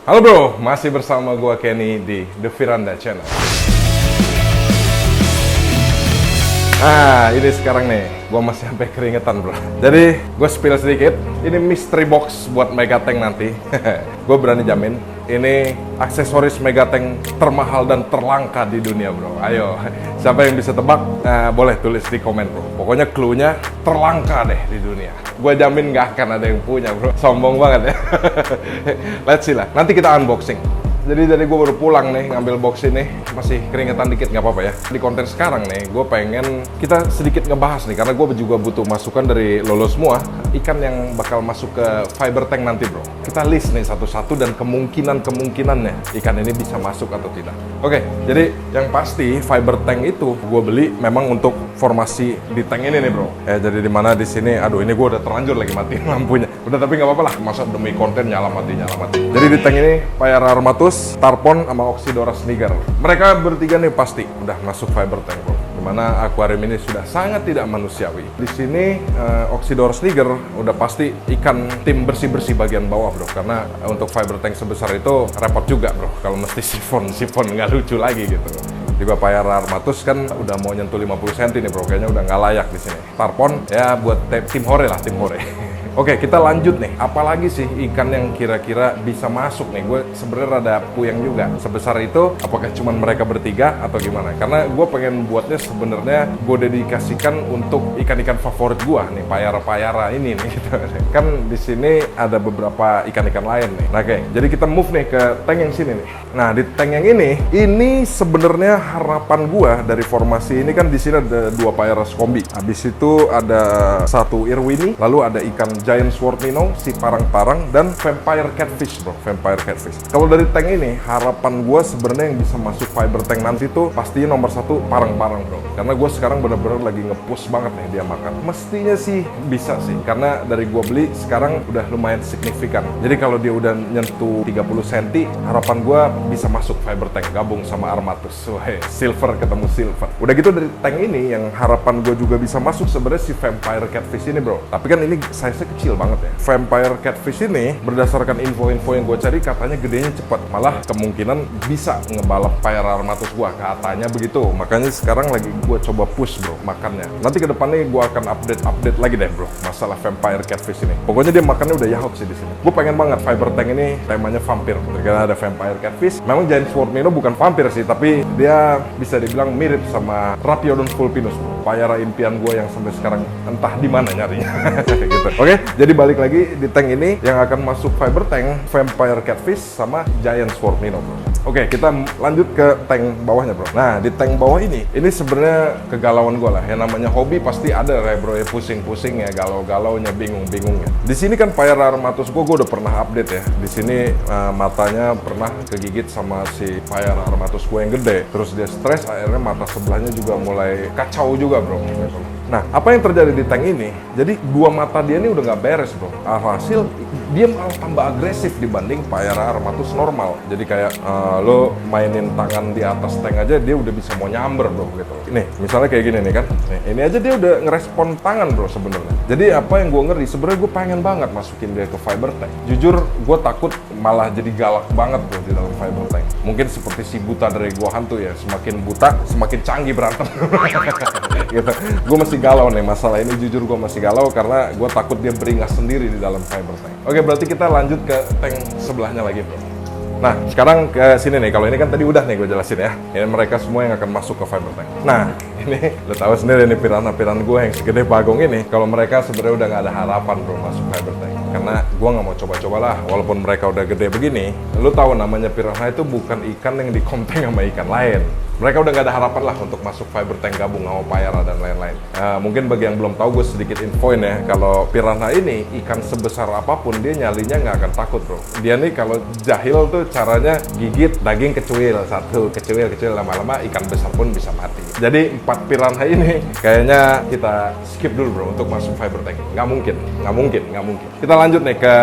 Halo bro, masih bersama gua Kenny di The Firanda Channel. Nah, ini sekarang nih, gua masih sampai keringetan bro. Jadi, gua spill sedikit. Ini mystery box buat Megatank nanti. Gue berani jamin, ini aksesoris Megatank termahal dan terlangka di dunia bro. Ayo, siapa yang bisa tebak? Nah, boleh tulis di komen bro. Pokoknya clue-nya terlangka deh di dunia. Gue jamin nggak akan ada yang punya bro. Sombong banget ya. Let's see lah. Nanti kita unboxing. Jadi dari gue baru pulang nih ngambil box ini, masih keringetan dikit, nggak apa-apa ya. Di konten sekarang nih, gue pengen kita sedikit ngebahas nih, karena gue juga butuh masukan dari lo semua, ikan yang bakal masuk ke fiber tank nanti bro. Kita list nih satu-satu dan kemungkinannya ikan ini bisa masuk atau tidak. Oke, jadi yang pasti fiber tank itu gue beli memang untuk formasi di tank ini nih bro. Jadi dimana di sini, aduh ini gue udah terlanjur lagi matiin lampunya. Udah tapi nggak apa-apa lah, masa demi konten nyala mati. Jadi di tank ini Payara Armatus, Tarpon, sama Oxydoras niger. Mereka bertiga nih pasti udah masuk fiber tank bro. Dimana akuarium ini sudah sangat tidak manusiawi. Di sini Oxydoras niger udah pasti ikan tim bersih-bersih bagian bawah bro. Karena untuk fiber tank sebesar itu repot juga bro. Kalau mesti sifon nggak lucu lagi gitu. Juga Payara Armatus kan udah mau nyentuh 50 cm nih bro. Kayaknya udah nggak layak di sini. Tarpon ya buat tim hore lah, tim hore. Oke, kita lanjut nih. Apalagi sih ikan yang kira-kira bisa masuk nih? Gue sebenarnya rada puyeng juga. Sebesar itu, apakah cuma mereka bertiga atau gimana? Karena gue pengen buatnya sebenarnya gue dedikasikan untuk ikan-ikan favorit gue nih, Payara ini nih. Gitu. Kan di sini ada beberapa ikan-ikan lain nih. Nah, oke, jadi kita move nih ke tank yang sini nih. Nah, di tank yang ini sebenarnya harapan gue dari formasi ini kan di sini ada 2 Payara Scombi. Habis itu ada 1 Irwini, lalu ada ikan Giant Sword Minnow, si parang-parang, dan Vampire Catfish bro, Vampire Catfish. Kalau dari tank ini, harapan gue sebenarnya yang bisa masuk fiber tank nanti tuh pastinya nomor 1 parang-parang bro. Karena gue sekarang bener-bener lagi nge-push banget nih dia makan. Mestinya sih bisa sih, karena dari gue beli sekarang udah lumayan signifikan. Jadi kalau dia udah nyentuh 30 cm, harapan gue bisa masuk fiber tank, gabung sama Armatus. Wah, silver ketemu silver. Udah gitu dari tank ini, yang harapan gue juga bisa masuk sebenarnya si Vampire Catfish ini bro. Tapi kan ini size-nya kecil banget ya. Vampire Catfish ini berdasarkan info-info yang gue cari katanya gedenya cepat. Malah kemungkinan bisa ngebalap Payara Armatus gue, katanya begitu. Makanya sekarang lagi gue coba push bro makannya. Nanti ke depannya gue akan update lagi deh bro masalah Vampire Catfish ini. Pokoknya dia makannya udah yahut sih di ssini. Gue pengen banget fiber tank ini temanya vampir. Karena ada Vampire Catfish. Memang Giant Sword Minnow bukan vampir sih, tapi dia bisa dibilang mirip sama Raphiodon vulpinus bro. Payara impian gue yang sampai sekarang entah di mana nyarinya. Gitu. Oke, jadi balik lagi di tank ini yang akan masuk fiber tank Vampire Catfish sama Giant Sword Minnow bro. Oke, kita lanjut ke tank bawahnya bro. Nah, di tank bawah ini sebenarnya kegalauan gue lah. Yang namanya hobi pasti ada ya bro, ya pusing-pusing ya, galau-galaunya, bingung-bingungnya. Di sini kan Payara Armatus gue udah pernah update ya. Di sini matanya pernah kegigit sama si Payara Armatus gue yang gede. Terus dia stres, akhirnya mata sebelahnya juga mulai kacau juga bro. Nah, apa yang terjadi di tank ini? Jadi 2 mata dia ini udah nggak beres bro. Alhasil dia malah tambah agresif dibanding Payara Armatus normal. Jadi kayak lo mainin tangan di atas tank aja dia udah bisa mau nyamber bro gitu. Nih, misalnya kayak gini nih kan. Nih, ini aja dia udah ngerespon tangan bro sebenarnya. Jadi apa yang gue ngeri sebenarnya gue pengen banget masukin dia ke fiber tank. Jujur gue takut malah jadi galak banget bro di dalam fiber tank. Mungkin seperti si buta dari Gua Hantu ya. Semakin buta semakin canggih berantem. Gitu. Gue masih galau nih masalah ini, jujur gue masih galau karena gue takut dia beringas sendiri di dalam fiber tank. Oke, berarti kita lanjut ke tank sebelahnya lagi bro. Nah, sekarang ke sini nih. Kalau ini kan tadi udah nih gue jelasin ya. Ini mereka semua yang akan masuk ke fiber tank. Nah, ini lo tahu sendiri nih piranha gue yang segede bagong ini. Kalau mereka sebenarnya udah nggak ada harapan bro masuk fiber tank. Karena gue nggak mau coba-coba lah. Walaupun mereka udah gede begini, lo tahu namanya piranha itu bukan ikan yang dikompeng sama ikan lain. Mereka udah nggak ada harapan lah untuk masuk fiber tank gabung sama Payara dan lain-lain. Mungkin bagi yang belum tahu, gue sedikit infoin ya. Kalau piranha ini, ikan sebesar apapun, dia nyalinya nggak akan takut bro. Dia nih kalau jahil tuh caranya gigit daging kecuil. Satu, kecuil, lama-lama ikan besar pun bisa mati. Jadi 4 piranha ini kayaknya kita skip dulu bro untuk masuk fiber tank. Nggak mungkin. Kita lanjut nih ke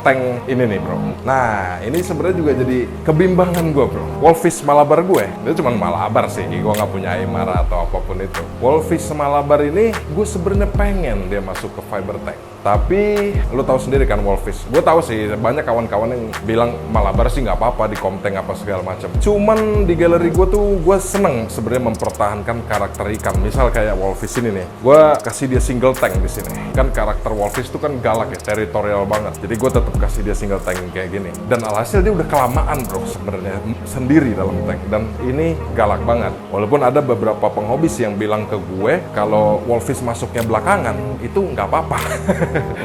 tank ini nih bro. Nah, ini sebenarnya juga jadi kebimbangan gue bro. Wolfish Malabar gue, itu cuma Malabar sih, gue nggak punya Aymara atau apapun itu. Wolfish Malabar ini gue sebenarnya pengen dia masuk ke fiber tank. Tapi lu tahu sendiri kan Wolfish. Gue tahu sih banyak kawan-kawan yang bilang Malabar sih nggak apa-apa di komteng apa segala macam. Cuman di galeri gue tuh gue seneng sebenarnya mempertahankan karakter ikan. Misal kayak Wolfish ini nih, gue kasih dia single tank di sini. Kan karakter Wolfish tuh kan galak ya, teritorial banget. Jadi gue tetap kasih dia single tank kayak gini. Dan alhasil dia udah kelamaan bro sebenarnya sendiri dalam tank. Dan ini galak banget. Walaupun ada beberapa penghobis yang bilang ke gue kalau Wolfish masuknya belakangan itu nggak apa-apa.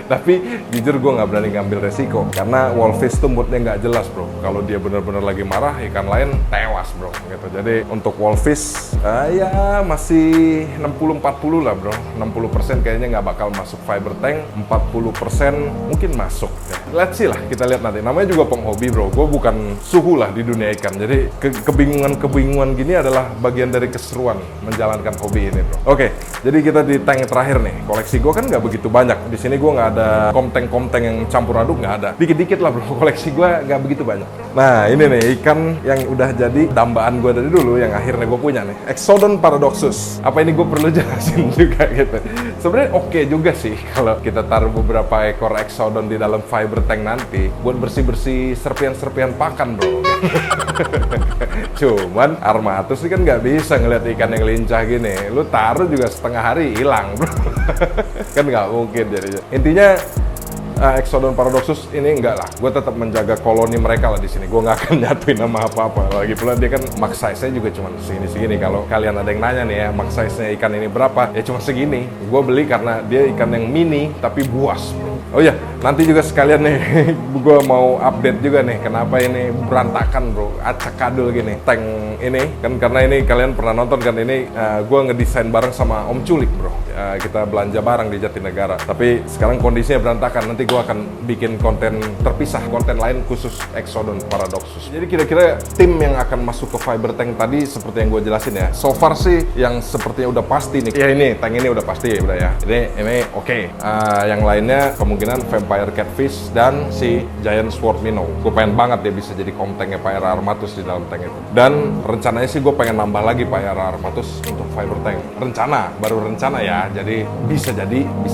Tapi jujur gue nggak berani ngambil resiko karena Wolfish tuh moodnya nggak jelas bro. Kalau dia bener-bener lagi marah, ikan lain tewas bro gitu. Jadi untuk Wolfish ya masih 60-40 lah bro. 60% kayaknya nggak bakal masuk fiber tank, 40% mungkin masuk ya. Let's see lah, kita lihat nanti. Namanya juga penghobi bro, gue bukan suhu lah di dunia ikan. Jadi kebingungan gini adalah bagian dari keseruan menjalankan hobi ini bro. Oke, jadi kita di tank terakhir nih. Koleksi gue kan nggak begitu banyak. Di sini gue nggak ada komteng-komteng yang campur aduk, nggak ada. Dikit-dikit lah bro, koleksi gue nggak begitu banyak. Nah ini nih ikan yang udah jadi dambaan gue dari dulu yang akhirnya gue punya nih, Exodon Paradoxus. Apa ini gue perlu jelasin juga gitu? Sebenarnya oke juga sih kalau kita taruh beberapa ekor Exodon di dalam fiber tank nanti buat bersih-bersih serpian-serpian pakan bro. Cuman Armatus ini kan nggak bisa ngeliat ikan yang lincah gini. Lu taruh juga setengah hari hilang bro. Kan nggak mungkin jadinya. Intinya Exodon Paradoxus ini enggak lah, gue tetap menjaga koloni mereka lah di sini. Gue nggak akan nyatuin nama apa-apa. Lagi pula dia kan max size-nya juga cuma segini-segini. Kalau kalian ada yang nanya nih ya, max size-nya ikan ini berapa? Ya cuma segini. Gue beli karena dia ikan yang mini tapi buas. Oh iya, nanti juga sekalian nih, gue mau update juga nih kenapa ini berantakan bro, acak-kadul gini. Tank ini kan karena ini kalian pernah nonton kan ini, gue ngedesain bareng sama Om Culik bro. Kita belanja bareng di Jatinegara. Tapi sekarang kondisinya berantakan. Nanti gue akan bikin konten terpisah, konten lain khusus Exodon Paradoxus. Jadi kira-kira tim yang akan masuk ke fiber tank tadi seperti yang gue jelasin ya. So far sih yang sepertinya udah pasti nih. Ya ini, tank ini udah pasti udah ya. Ini oke. Yang lainnya kemungkinan Vampire Catfish dan si Giant Sword Minnow. Gue pengen banget dia bisa jadi komtengnya Phaera armatus di dalam tank itu. Dan rencananya sih gue pengen nambah lagi Phaera armatus untuk fiber tank. Rencana, baru rencana ya. Jadi, bisa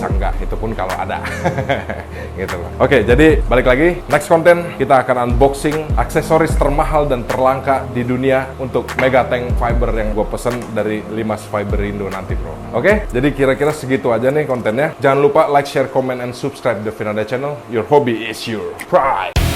enggak. Itu pun kalau ada. Gitu loh. Oke, jadi balik lagi. Next konten kita akan unboxing aksesoris termahal dan terlangka di dunia untuk Mega Tank Fiber yang gue pesen dari Limas Fiber Indo nanti bro. Oke, jadi kira-kira segitu aja nih kontennya. Jangan lupa like, share, comment, and subscribe the Vinanda channel. Your hobby is your pride.